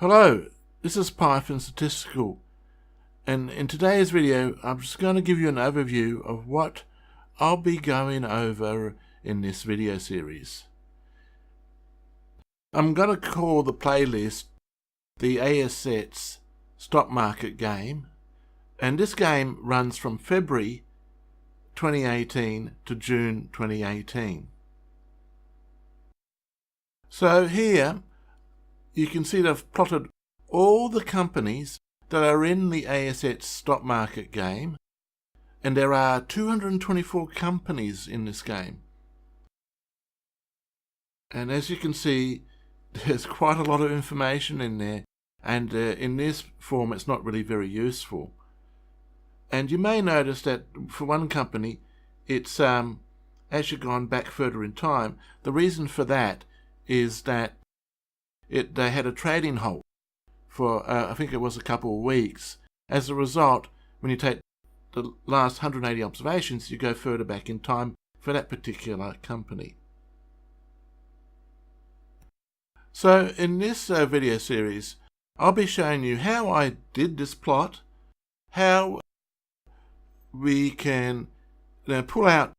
Hello, this is Patron Statistical, and in today's video I'm just going to give you an overview of what I'll be going over in this video series. I'm going to call the playlist the ASX stock market game, and this game runs from February 2018 to June 2018. So here you can see they've plotted all the companies that are in the ASX stock market game, and there are 224 companies in this game. And as you can see, there's quite a lot of information in there, and in this form it's not really very useful. And you may notice that for one company it's actually gone back further in time. The reason for that is that they had a trading halt for I think it was a couple of weeks. As a result, when you take the last 180 observations, you go further back in time for that particular company. So in this video series, I'll be showing you how I did this plot, how we can pull out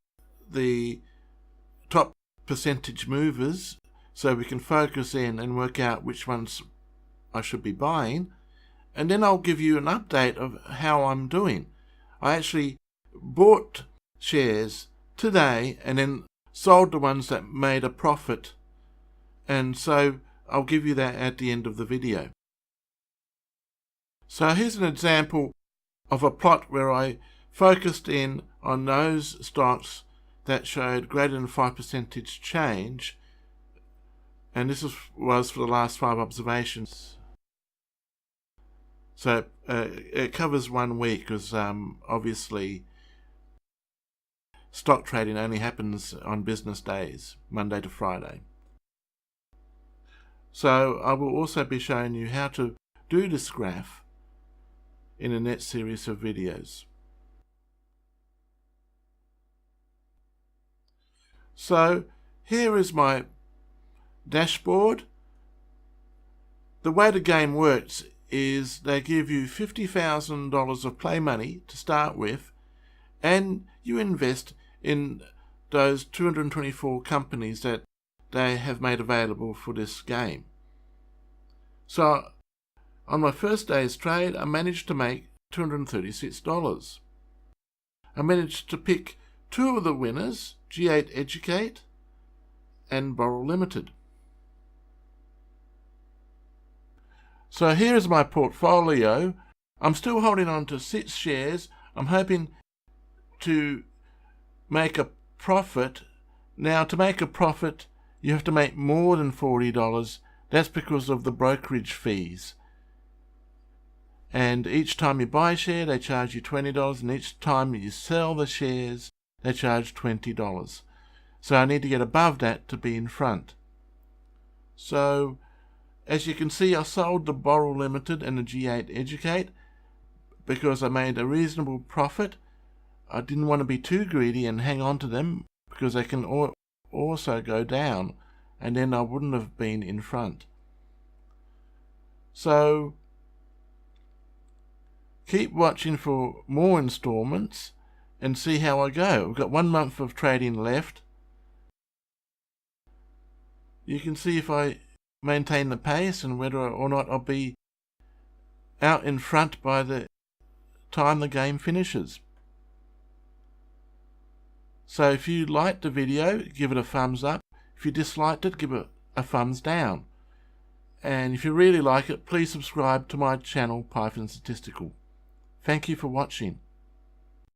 the top percentage movers so we can focus in and work out which ones I should be buying, and then I'll give you an update of how I'm doing. I actually bought shares today and then sold the ones that made a profit, and so I'll give you that at the end of the video. So here's an example of a plot where I focused in on those stocks that showed greater than 5% change, and this was for the last 5 observations. So it covers 1 week because obviously stock trading only happens on business days, Monday to Friday. So I will also be showing you how to do this graph in a next series of videos. So here is my dashboard. The way the game works is they give you $50,000 of play money to start with, and you invest in those 224 companies that they have made available for this game. So on my first day's trade, I managed to make $236. I managed to pick 2 of the winners, G8 Educate and Borrow Limited. So here's my portfolio. I'm still holding on to 6 shares. I'm hoping to make a profit. Now, to make a profit, you have to make more than $40. That's because of the brokerage fees. And each time you buy a share, they charge you $20, and each time you sell the shares, they charge $20. So I need to get above that to be in front. So as you can see, I sold the Borrow Limited and the G8 Educate because I made a reasonable profit. I didn't want to be too greedy and hang on to them because they can also go down, and then I wouldn't have been in front. So keep watching for more installments and see how I go. We've got 1 month of trading left. You can see if I maintain the pace and whether or not I'll be out in front by the time the game finishes. So if you liked the video, give it a thumbs up. If you disliked it, give it a thumbs down. And if you really like it, please subscribe to my channel, Patron Statistical. Thank you for watching.